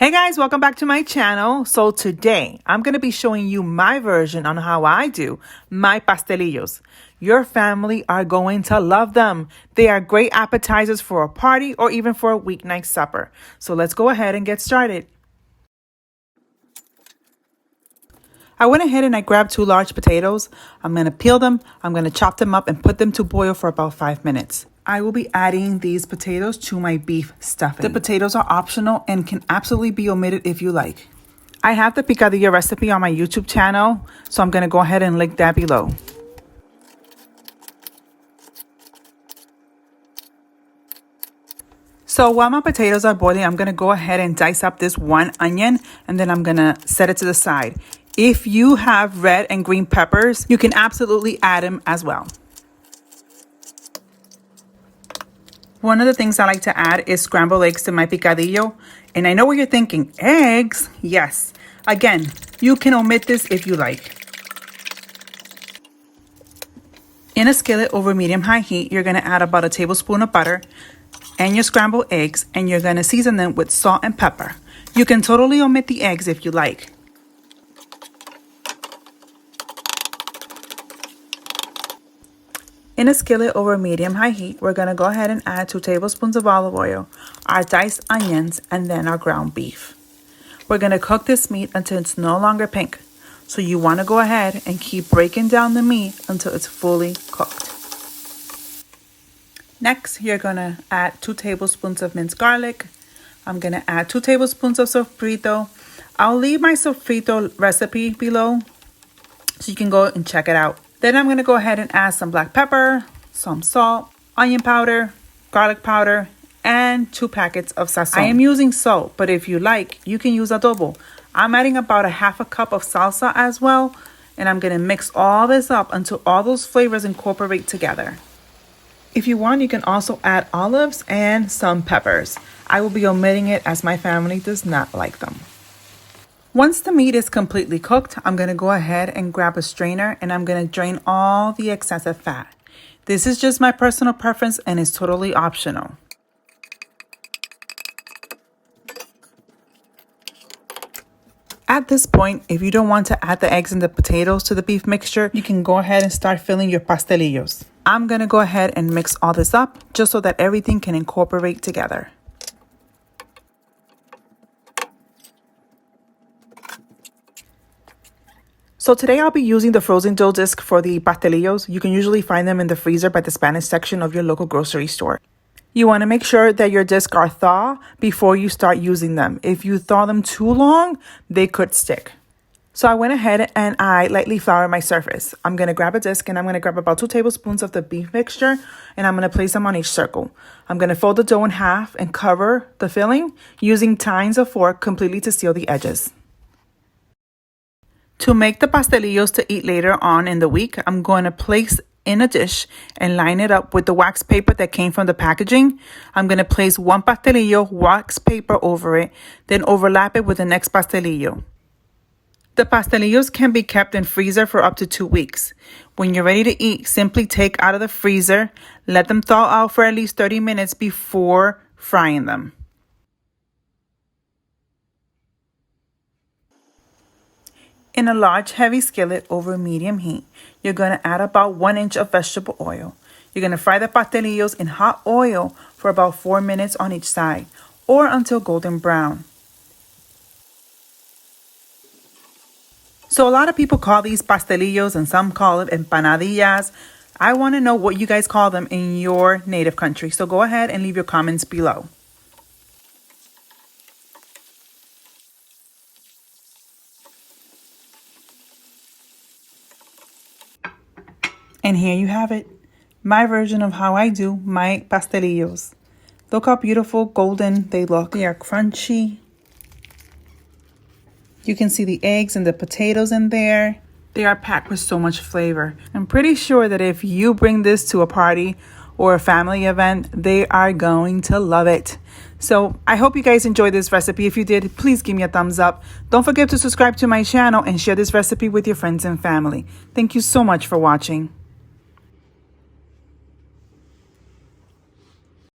Hey guys, welcome back to my channel. So today I'm going to be showing you my version on how I do my pastelillos. Your family are going to love them. They are great appetizers for a party or even for a weeknight supper. So let's go ahead and get started. I went ahead and I grabbed 2 large potatoes. I'm going to peel them, I'm going to chop them up and put them to boil for about 5 minutes. I will be adding these potatoes to my beef stuffing. The potatoes are optional and can absolutely be omitted if you like. I have the picadillo recipe on my YouTube channel, so I'm going to go ahead and link that below. So while my potatoes are boiling, I'm going to go ahead and dice up this 1 onion and then I'm going to set it to the side. If you have red and green peppers, you can absolutely add them as well. One of the things I like to add is scrambled eggs to my picadillo. And I know what you're thinking, eggs? Yes. Again, you can omit this if you like. In a skillet over medium-high heat, you're going to add about a tablespoon of butter and your scrambled eggs, and you're going to season them with salt and pepper. You can totally omit the eggs if you like. In a skillet over medium-high heat, we're going to go ahead and add 2 tablespoons of olive oil, our diced onions, and then our ground beef. We're going to cook this meat until it's no longer pink. So you want to go ahead and keep breaking down the meat until it's fully cooked. Next, you're going to add 2 tablespoons of minced garlic. I'm going to add 2 tablespoons of sofrito. I'll leave my sofrito recipe below so you can go and check it out. Then I'm going to go ahead and add some black pepper, some salt, onion powder, garlic powder, and 2 packets of sazon. I am using salt, but if you like, you can use adobo. I'm adding about a half a cup of salsa as well, and I'm going to mix all this up until all those flavors incorporate together. If you want, you can also add olives and some peppers. I will be omitting it as my family does not like them. Once the meat is completely cooked, I'm going to go ahead and grab a strainer and I'm going to drain all the excessive fat. This is just my personal preference and is totally optional. At this point, if you don't want to add the eggs and the potatoes to the beef mixture, you can go ahead and start filling your pastelillos. I'm going to go ahead and mix all this up just so that everything can incorporate together. So today I'll be using the frozen dough disc for the pastelillos. You can usually find them in the freezer by the Spanish section of your local grocery store. You want to make sure that your discs are thaw before you start using them. If you thaw them too long, they could stick. So I went ahead and I lightly floured my surface. I'm going to grab a disc and I'm going to grab about 2 tablespoons of the beef mixture and I'm going to place them on each circle. I'm going to fold the dough in half and cover the filling using tines or fork completely to seal the edges. To make the pastelillos to eat later on in the week, I'm going to place in a dish and line it up with the wax paper that came from the packaging. I'm going to place 1 pastelillo wax paper over it, then overlap it with the next pastelillo. The pastelillos can be kept in freezer for up to 2 weeks. When you're ready to eat, simply take out of the freezer, let them thaw out for at least 30 minutes before frying them. In a large heavy skillet over medium heat, you're going to add about 1 inch of vegetable oil. You're going to fry the pastelillos in hot oil for about 4 minutes on each side or until golden brown. So a lot of people call these pastelillos and some call it empanadillas. I want to know what you guys call them in your native country. So go ahead and leave your comments below. And here you have it, my version of how I do my pastelillos. Look how beautiful golden they look. They are crunchy. You can see the eggs and the potatoes in there. They are packed with so much flavor. I'm pretty sure that if you bring this to a party or a family event, they are going to love it. So I hope you guys enjoyed this recipe. If you did, please give me a thumbs up. Don't forget to subscribe to my channel and share this recipe with your friends and family. Thank you so much for watching.